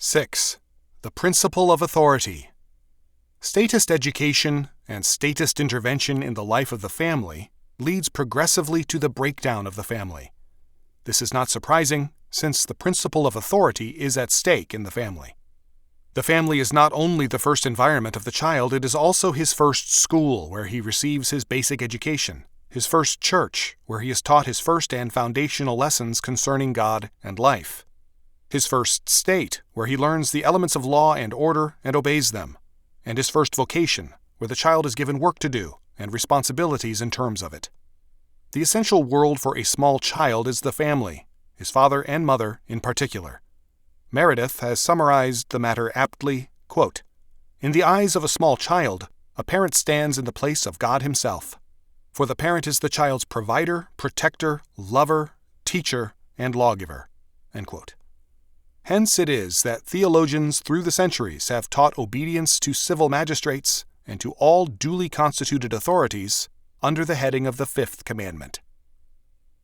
6. The principle of authority. Statist education and statist intervention in the life of the family leads progressively to the breakdown of the family. This is not surprising, since the principle of authority is at stake in the family. The family is not only the first environment of the child, it is also his first school, where he receives his basic education, his first church, where he is taught his first and foundational lessons concerning God and life, his first state, where he learns the elements of law and order and obeys them, and his first vocation, where the child is given work to do and responsibilities in terms of it. The essential world for a small child is the family, his father and mother in particular. Meredith has summarized the matter aptly, quote, "In the eyes of a small child, a parent stands in the place of God himself. For the parent is the child's provider, protector, lover, teacher, and lawgiver." End quote. Hence it is that theologians through the centuries have taught obedience to civil magistrates and to all duly constituted authorities under the heading of the fifth commandment.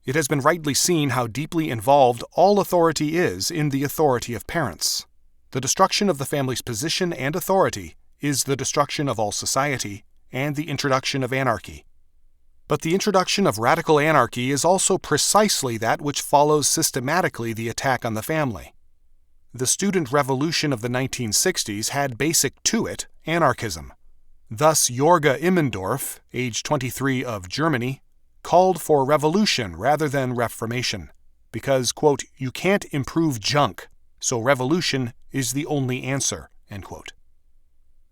It has been rightly seen how deeply involved all authority is in the authority of parents. The destruction of the family's position and authority is the destruction of all society and the introduction of anarchy. But the introduction of radical anarchy is also precisely that which follows systematically the attack on the family. The student revolution of the 1960s had basic to it anarchism. Thus, Jorge Immendorf, age 23 of Germany, called for revolution rather than reformation, because, quote, "you can't improve junk, so revolution is the only answer," end quote.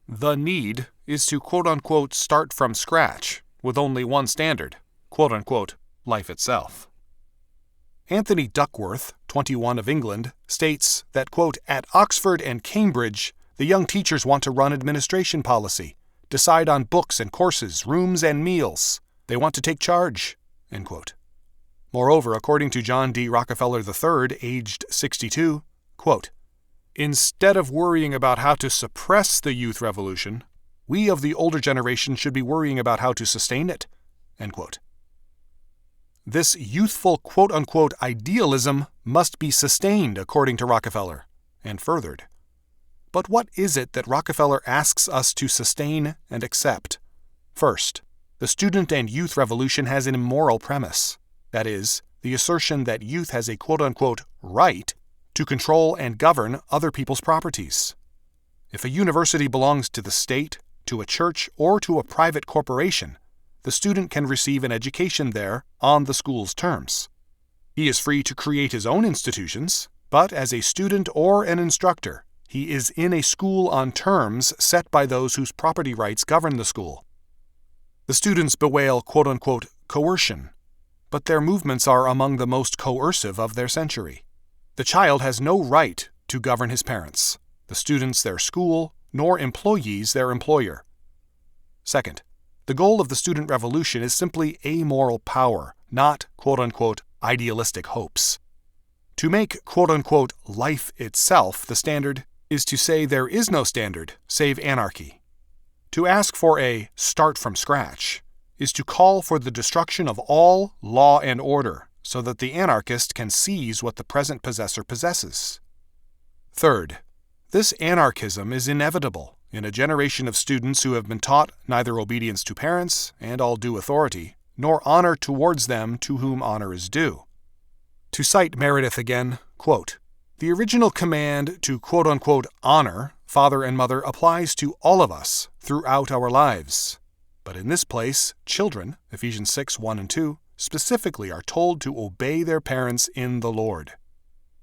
The need is to, quote-unquote, start from scratch, with only one standard, quote-unquote, life itself. Anthony Duckworth, 21 of England, states that, quote, "at Oxford and Cambridge, the young teachers want to run administration policy, decide on books and courses, rooms and meals. They want to take charge," end quote. Moreover, according to John D. Rockefeller III, aged 62, quote, "Instead of worrying about how to suppress the youth revolution, we of the older generation should be worrying about how to sustain it," end quote. This youthful quote-unquote idealism must be sustained, according to Rockefeller, and furthered. But what is it that Rockefeller asks us to sustain and accept? First, the student and youth revolution has an immoral premise. That is, the assertion that youth has a quote-unquote right to control and govern other people's properties. If a university belongs to the state, to a church, or to a private corporation, the student can receive an education there on the school's terms. He is free to create his own institutions, but as a student or an instructor, he is in a school on terms set by those whose property rights govern the school. The students bewail quote-unquote coercion, but their movements are among the most coercive of their century. The child has no right to govern his parents, the students their school, nor employees their employer. Second, the goal of the student revolution is simply amoral power, not quote-unquote idealistic hopes. To make quote-unquote life itself the standard is to say there is no standard save anarchy. To ask for a start from scratch is to call for the destruction of all law and order so that the anarchist can seize what the present possessor possesses. Third, this anarchism is inevitable in a generation of students who have been taught neither obedience to parents and all due authority, nor honor towards them to whom honor is due. To cite Meredith again, quote, "The original command to quote-unquote honor father and mother applies to all of us throughout our lives. But in this place, children, Ephesians 6, 1 and 2, specifically are told to obey their parents in the Lord.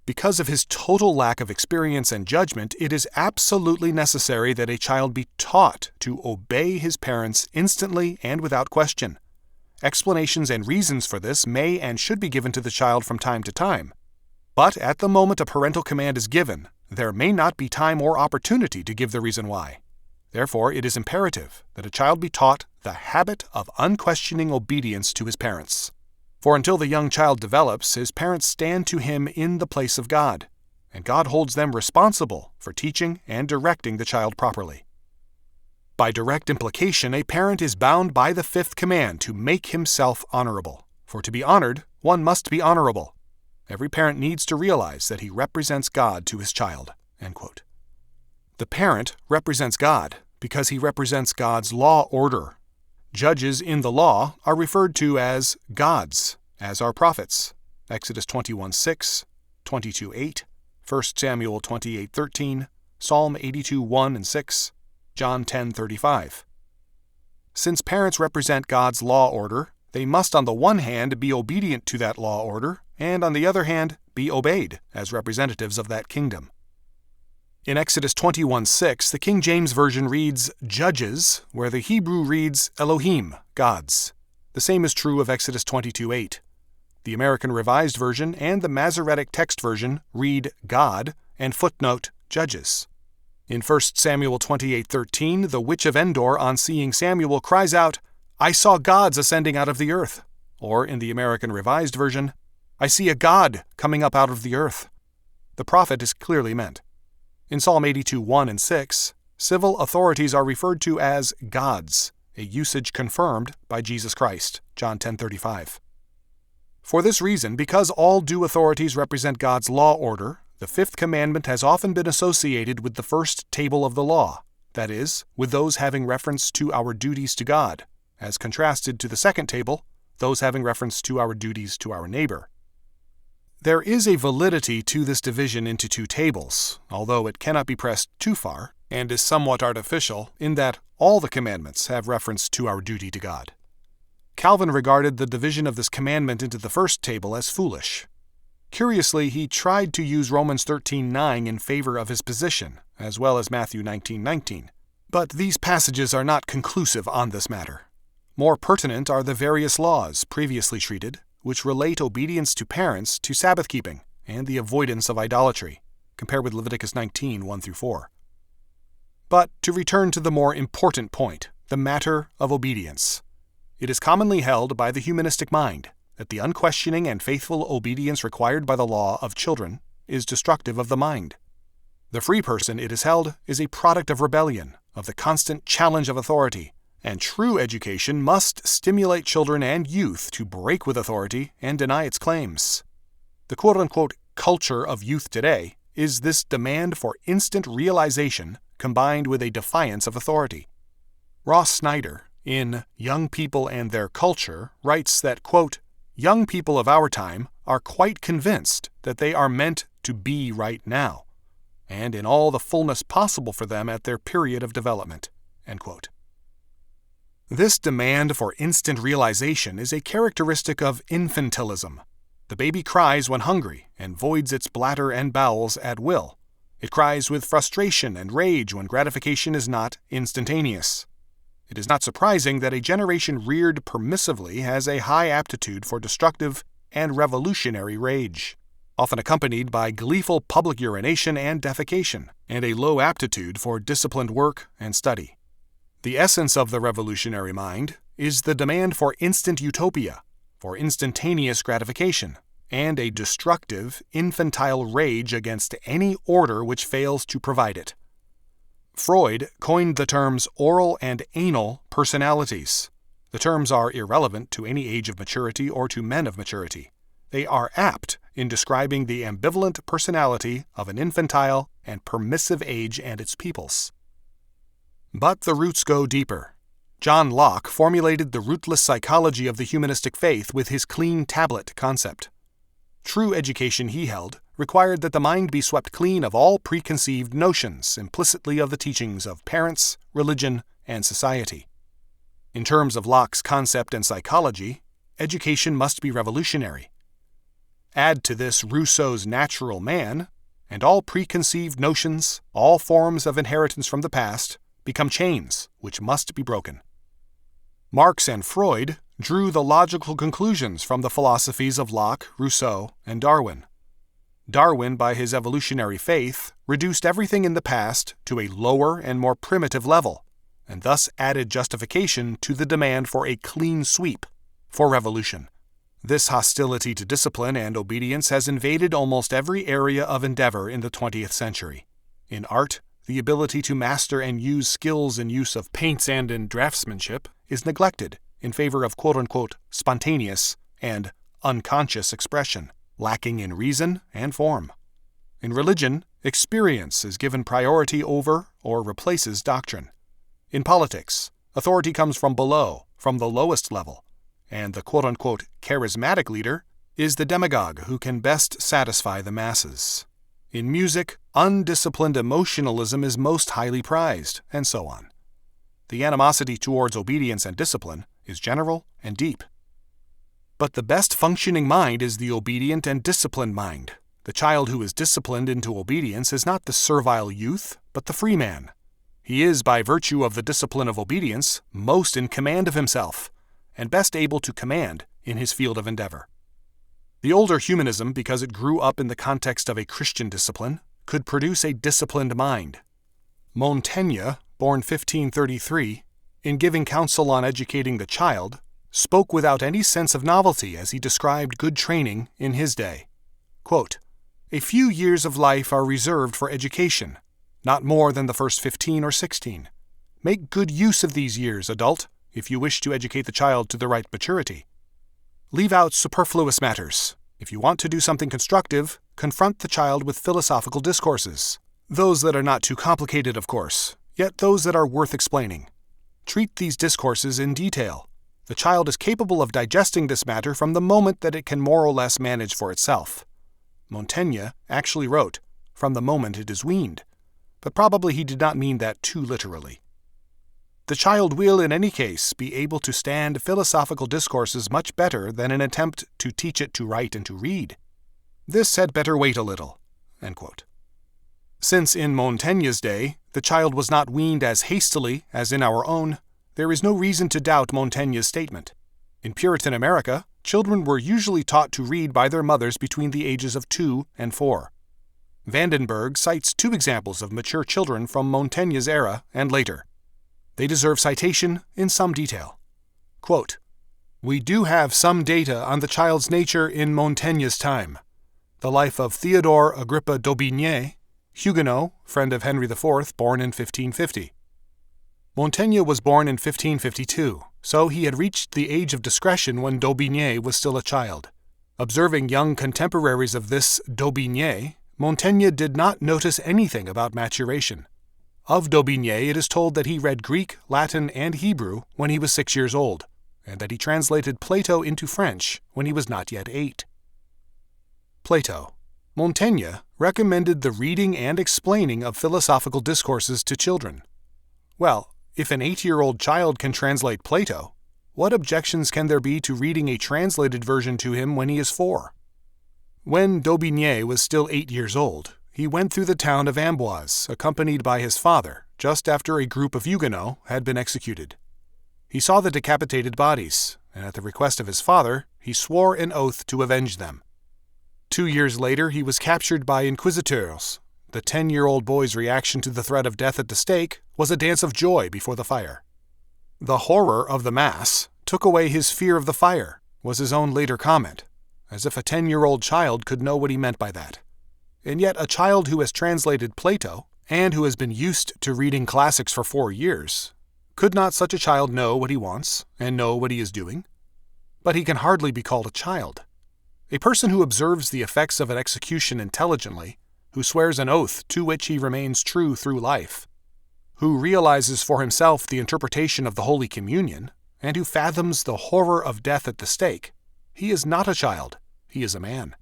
Because of his total lack of experience and judgment, it is absolutely necessary that a child be taught to obey his parents instantly and without question. Explanations and reasons for this may and should be given to the child from time to time. But at the moment a parental command is given, there may not be time or opportunity to give the reason why. Therefore, it is imperative that a child be taught the habit of unquestioning obedience to his parents. For until the young child develops, his parents stand to him in the place of God, and God holds them responsible for teaching and directing the child properly. By direct implication, a parent is bound by the fifth command to make himself honorable. For to be honored, one must be honorable. Every parent needs to realize that he represents God to his child." End quote. The parent represents God because he represents God's law order. Judges in the law are referred to as gods, as are prophets. Exodus 21:6, 22:8, 1 Samuel 28:13, Psalm 82:1 and 6, John 10:35. Since parents represent God's law order, they must on the one hand be obedient to that law order, and on the other hand be obeyed as representatives of that kingdom. In Exodus 21:6, the King James Version reads judges, where the Hebrew reads Elohim, gods. The same is true of Exodus 22:8. The American Revised Version and the Masoretic Text Version read God and footnote judges. In 1 Samuel 28:13, the witch of Endor, on seeing Samuel, cries out, "I saw gods ascending out of the earth." Or in the American Revised Version, "I see a god coming up out of the earth." The prophet is clearly meant. In Psalm 82:1 and 6, civil authorities are referred to as gods, a usage confirmed by Jesus Christ, John 10:35. For this reason, because all due authorities represent God's law order, the fifth commandment has often been associated with the first table of the law, that is, with those having reference to our duties to God, as contrasted to the second table, those having reference to our duties to our neighbor. There is a validity to this division into two tables, although it cannot be pressed too far, and is somewhat artificial in that all the commandments have reference to our duty to God. Calvin regarded the division of this commandment into the first table as foolish. Curiously, he tried to use Romans 13:9 in favor of his position, as well as Matthew 19:19. But these passages are not conclusive on this matter. More pertinent are the various laws previously treated, which relate obedience to parents to Sabbath-keeping and the avoidance of idolatry, compared with Leviticus 19:1-4. But to return to the more important point, the matter of obedience. It is commonly held by the humanistic mind that the unquestioning and faithful obedience required by the law of children is destructive of the mind. The free person, it is held, is a product of rebellion, of the constant challenge of authority, and true education must stimulate children and youth to break with authority and deny its claims. The quote-unquote culture of youth today is this demand for instant realization combined with a defiance of authority. Ross Snyder, in Young People and Their Culture, writes that, quote, young people of our time are quite convinced that they are meant to be right now, and in all the fullness possible for them at their period of development, end quote. This demand for instant realization is a characteristic of infantilism. The baby cries when hungry and voids its bladder and bowels at will. It cries with frustration and rage when gratification is not instantaneous. It is not surprising that a generation reared permissively has a high aptitude for destructive and revolutionary rage, often accompanied by gleeful public urination and defecation, and a low aptitude for disciplined work and study. The essence of the revolutionary mind is the demand for instant utopia, for instantaneous gratification, and a destructive, infantile rage against any order which fails to provide it. Freud coined the terms oral and anal personalities. The terms are irrelevant to any age of maturity or to men of maturity. They are apt in describing the ambivalent personality of an infantile and permissive age and its peoples. But the roots go deeper. John Locke formulated the rootless psychology of the humanistic faith with his clean tablet concept. True education, he held, required that the mind be swept clean of all preconceived notions implicitly of the teachings of parents, religion, and society. In terms of Locke's concept and psychology, education must be revolutionary. Add to this Rousseau's natural man, and all preconceived notions, all forms of inheritance from the past, become chains which must be broken. Marx and Freud drew the logical conclusions from the philosophies of Locke, Rousseau, and Darwin. Darwin, by his evolutionary faith, reduced everything in the past to a lower and more primitive level, and thus added justification to the demand for a clean sweep, for revolution. This hostility to discipline and obedience has invaded almost every area of endeavor in the 20th century. In art, the ability to master and use skills in use of paints and in draftsmanship is neglected in favor of quote-unquote spontaneous and unconscious expression, lacking in reason and form. In religion, experience is given priority over or replaces doctrine. In politics, authority comes from below, from the lowest level, and the quote-unquote charismatic leader is the demagogue who can best satisfy the masses. In music, undisciplined emotionalism is most highly prized, and so on. The animosity towards obedience and discipline is general and deep. But the best functioning mind is the obedient and disciplined mind. The child who is disciplined into obedience is not the servile youth, but the free man. He is, by virtue of the discipline of obedience, most in command of himself, and best able to command in his field of endeavor. The older humanism, because it grew up in the context of a Christian discipline, could produce a disciplined mind. Montaigne, born 1533, in giving counsel on educating the child, spoke without any sense of novelty as he described good training in his day. Quote, "A few years of life are reserved for education, not more than the first 15 or 16. Make good use of these years, adult, if you wish to educate the child to the right maturity. Leave out superfluous matters. If you want to do something constructive, confront the child with philosophical discourses. Those that are not too complicated, of course, yet those that are worth explaining. Treat these discourses in detail. The child is capable of digesting this matter from the moment that it can more or less manage for itself." Montaigne actually wrote, "from the moment it is weaned," but probably he did not mean that too literally. The child will, in any case, be able to stand philosophical discourses much better than an attempt to teach it to write and to read. This had better wait a little." End quote. Since in Montaigne's day the child was not weaned as hastily as in our own, there is no reason to doubt Montaigne's statement. In Puritan America, children were usually taught to read by their mothers between the ages of 2 and 4. Vandenberg cites 2 examples of mature children from Montaigne's era and later. They deserve citation in some detail. Quote, "We do have some data on the child's nature in Montaigne's time. The life of Theodore Agrippa d'Aubigné, Huguenot, friend of Henry IV, born in 1550. Montaigne was born in 1552, so he had reached the age of discretion when d'Aubigné was still a child. Observing young contemporaries of this d'Aubigné, Montaigne did not notice anything about maturation. Of d'Aubigné it is told that he read Greek, Latin, and Hebrew when he was 6 years old, and that he translated Plato into French when he was not yet 8. Plato. Montaigne recommended the reading and explaining of philosophical discourses to children. Well, if an 8-year-old child can translate Plato, what objections can there be to reading a translated version to him when he is 4? When d'Aubigné was still 8 years old, he went through the town of Amboise, accompanied by his father, just after a group of Huguenots had been executed. He saw the decapitated bodies, and at the request of his father, he swore an oath to avenge them. 2 years later, he was captured by inquisitors. The 10-year-old boy's reaction to the threat of death at the stake was a dance of joy before the fire. "The horror of the Mass took away his fear of the fire," was his own later comment, as if a 10-year-old child could know what he meant by that. And yet a child who has translated Plato, and who has been used to reading classics for 4 years, could not such a child know what he wants and know what he is doing? But he can hardly be called a child. A person who observes the effects of an execution intelligently, who swears an oath to which he remains true through life, who realizes for himself the interpretation of the Holy Communion, and who fathoms the horror of death at the stake, he is not a child, he is a man.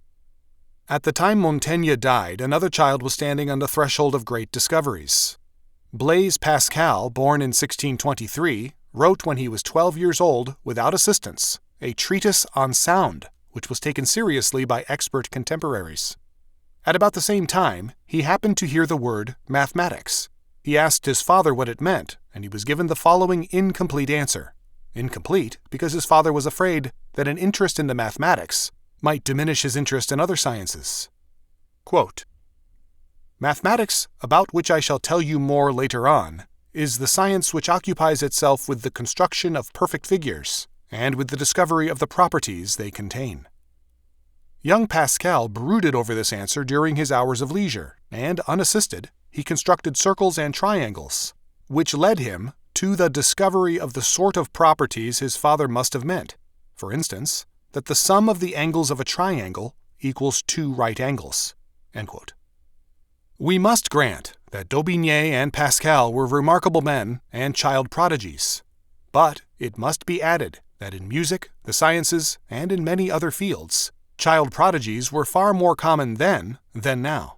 At the time Montaigne died, another child was standing on the threshold of great discoveries. Blaise Pascal, born in 1623, wrote when he was 12 years old, without assistance, a treatise on sound, which was taken seriously by expert contemporaries. At about the same time, he happened to hear the word mathematics. He asked his father what it meant, and he was given the following incomplete answer. Incomplete because his father was afraid that an interest in the mathematics might diminish his interest in other sciences. Quote, "Mathematics, about which I shall tell you more later on, is the science which occupies itself with the construction of perfect figures, and with the discovery of the properties they contain." Young Pascal brooded over this answer during his hours of leisure, and, unassisted, he constructed circles and triangles, which led him to the discovery of the sort of properties his father must have meant. For instance, that the sum of the angles of a triangle equals 2 right angles. End quote. We must grant that Daubigny and Pascal were remarkable men and child prodigies. But it must be added that in music, the sciences, and in many other fields, child prodigies were far more common then than now.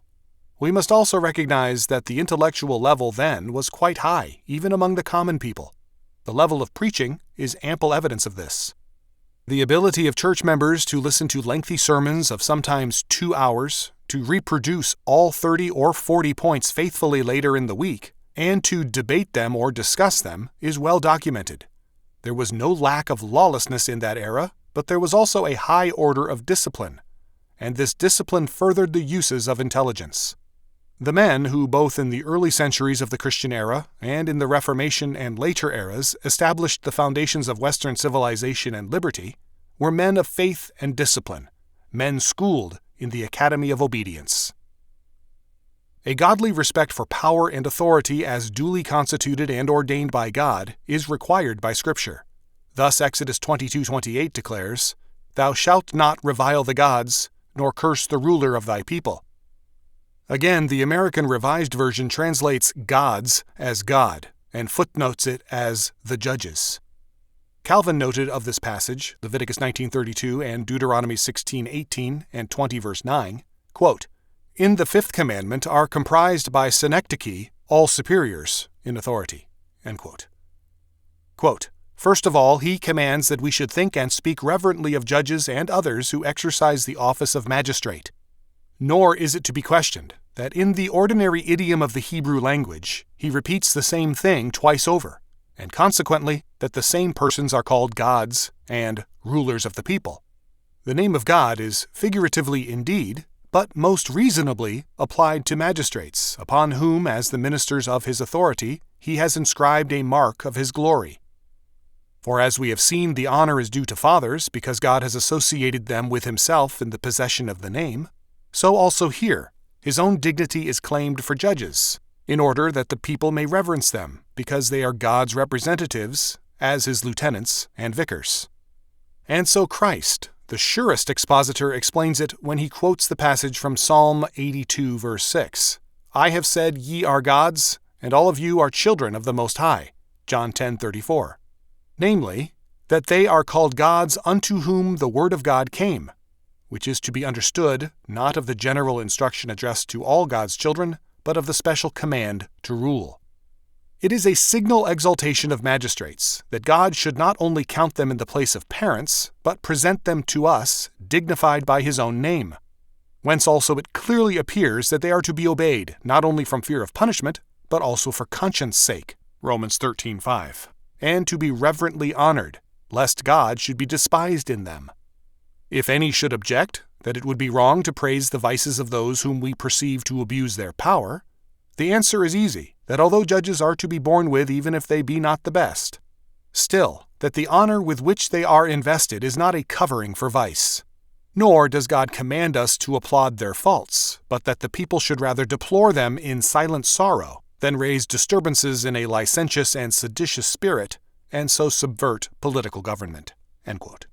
We must also recognize that the intellectual level then was quite high, even among the common people. The level of preaching is ample evidence of this. The ability of church members to listen to lengthy sermons of sometimes 2 hours, to reproduce all 30 or 40 points faithfully later in the week, and to debate them or discuss them is well documented. There was no lack of lawlessness in that era, but there was also a high order of discipline, and this discipline furthered the uses of intelligence. The men who, both in the early centuries of the Christian era and in the Reformation and later eras, established the foundations of Western civilization and liberty, were men of faith and discipline, men schooled in the academy of obedience. A godly respect for power and authority as duly constituted and ordained by God is required by Scripture. Thus Exodus 22:28 declares, "Thou shalt not revile the gods, nor curse the ruler of thy people." Again, the American Revised Version translates gods as God and footnotes it as the judges. Calvin noted of this passage, Leviticus 19:32 and Deuteronomy 16:18 and 20 verse 9, quote, "In the fifth commandment are comprised by synecdoche all superiors in authority." End quote. Quote, "First of all, he commands that we should think and speak reverently of judges and others who exercise the office of magistrate. Nor is it to be questioned that in the ordinary idiom of the Hebrew language, he repeats the same thing twice over, and consequently that the same persons are called gods and rulers of the people. The name of God is figuratively indeed, but most reasonably applied to magistrates, upon whom, as the ministers of his authority, he has inscribed a mark of his glory. For as we have seen, the honor is due to fathers, because God has associated them with himself in the possession of the name, so also here, his own dignity is claimed for judges, in order that the people may reverence them, because they are God's representatives, as his lieutenants and vicars. And so Christ, the surest expositor, explains it when he quotes the passage from Psalm 82, verse 6, "I have said, ye are gods, and all of you are children of the Most High," John 10:34. Namely, that they are called gods unto whom the word of God came, which is to be understood not of the general instruction addressed to all God's children, but of the special command to rule. It is a signal exaltation of magistrates that God should not only count them in the place of parents, but present them to us, dignified by his own name. Whence also it clearly appears that they are to be obeyed, not only from fear of punishment, but also for conscience' sake, Romans 13:5, and to be reverently honored, lest God should be despised in them. If any should object that it would be wrong to praise the vices of those whom we perceive to abuse their power, the answer is easy, that although judges are to be borne with even if they be not the best, still that the honor with which they are invested is not a covering for vice. Nor does God command us to applaud their faults, but that the people should rather deplore them in silent sorrow than raise disturbances in a licentious and seditious spirit, and so subvert political government." End quote.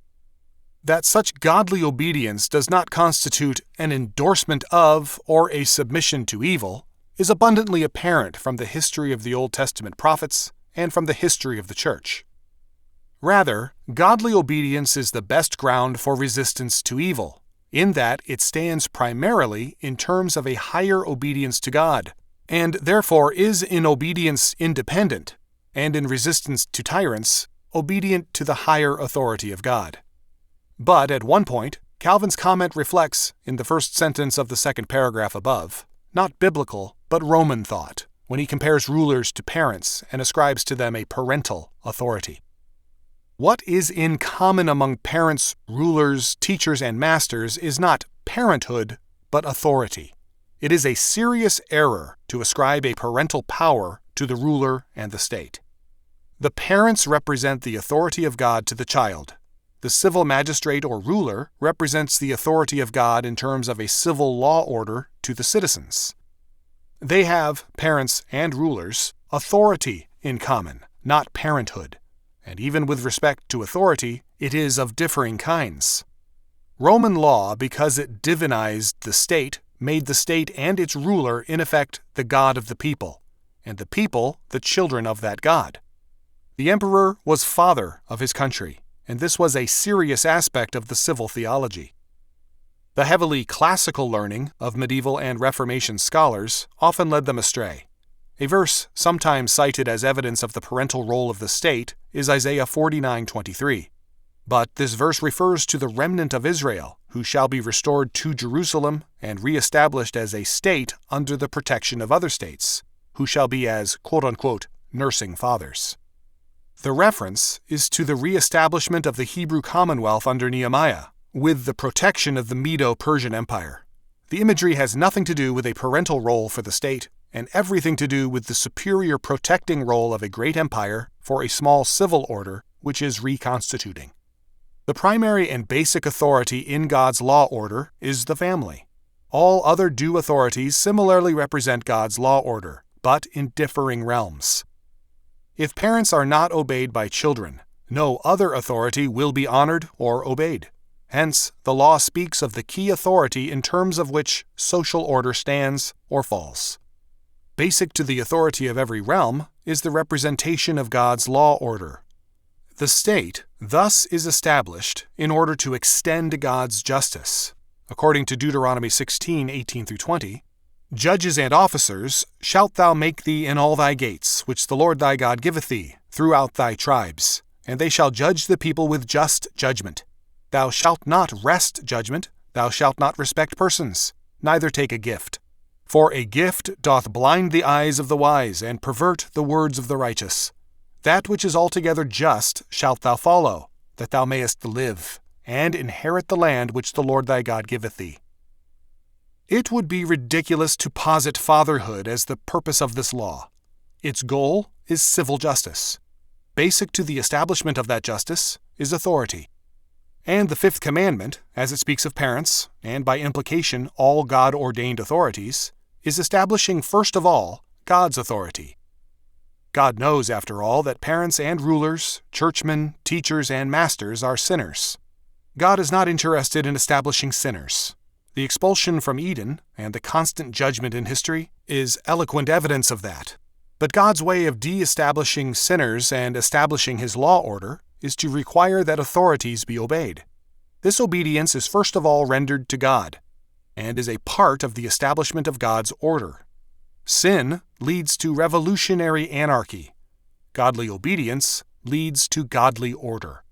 That such godly obedience does not constitute an endorsement of or a submission to evil is abundantly apparent from the history of the Old Testament prophets and from the history of the Church. Rather, godly obedience is the best ground for resistance to evil, in that it stands primarily in terms of a higher obedience to God, and therefore is in obedience independent, and in resistance to tyrants, obedient to the higher authority of God. But at one point, Calvin's comment reflects, in the first sentence of the second paragraph above, not biblical, but Roman thought, when he compares rulers to parents and ascribes to them a parental authority. What is in common among parents, rulers, teachers, and masters is not parenthood, but authority. It is a serious error to ascribe a parental power to the ruler and the state. The parents represent the authority of God to the child. The civil magistrate or ruler represents the authority of God in terms of a civil law order to the citizens. They have, parents and rulers, authority in common, not parenthood, and even with respect to authority, it is of differing kinds. Roman law, because it divinized the state, made the state and its ruler, in effect, the god of the people, and the people the children of that god. The emperor was father of his country, and this was a serious aspect of the civil theology. The heavily classical learning of medieval and Reformation scholars often led them astray. A verse sometimes cited as evidence of the parental role of the state is Isaiah 49:23. But this verse refers to the remnant of Israel, who shall be restored to Jerusalem and reestablished as a state under the protection of other states, who shall be as quote-unquote nursing fathers. The reference is to the reestablishment of the Hebrew Commonwealth under Nehemiah, with the protection of the Medo-Persian Empire. The imagery has nothing to do with a parental role for the state, and everything to do with the superior protecting role of a great empire for a small civil order which is reconstituting. The primary and basic authority in God's law order is the family. All other due authorities similarly represent God's law order, but in differing realms. If parents are not obeyed by children, no other authority will be honored or obeyed. Hence, the law speaks of the key authority in terms of which social order stands or falls. Basic to the authority of every realm is the representation of God's law order. The state thus is established in order to extend God's justice. According to Deuteronomy 16:18-20, "Judges and officers shalt thou make thee in all thy gates, which the Lord thy God giveth thee, throughout thy tribes, and they shall judge the people with just judgment. Thou shalt not wrest judgment, thou shalt not respect persons, neither take a gift. For a gift doth blind the eyes of the wise, and pervert the words of the righteous. That which is altogether just shalt thou follow, that thou mayest live, and inherit the land which the Lord thy God giveth thee." It would be ridiculous to posit fatherhood as the purpose of this law. Its goal is civil justice. Basic to the establishment of that justice is authority. And the fifth commandment, as it speaks of parents, and by implication all God-ordained authorities, is establishing first of all God's authority. God knows, after all, that parents and rulers, churchmen, teachers, and masters are sinners. God is not interested in establishing sinners. The expulsion from Eden and the constant judgment in history is eloquent evidence of that. But God's way of de-establishing sinners and establishing his law order is to require that authorities be obeyed. This obedience is first of all rendered to God, and is a part of the establishment of God's order. Sin leads to revolutionary anarchy. Godly obedience leads to godly order.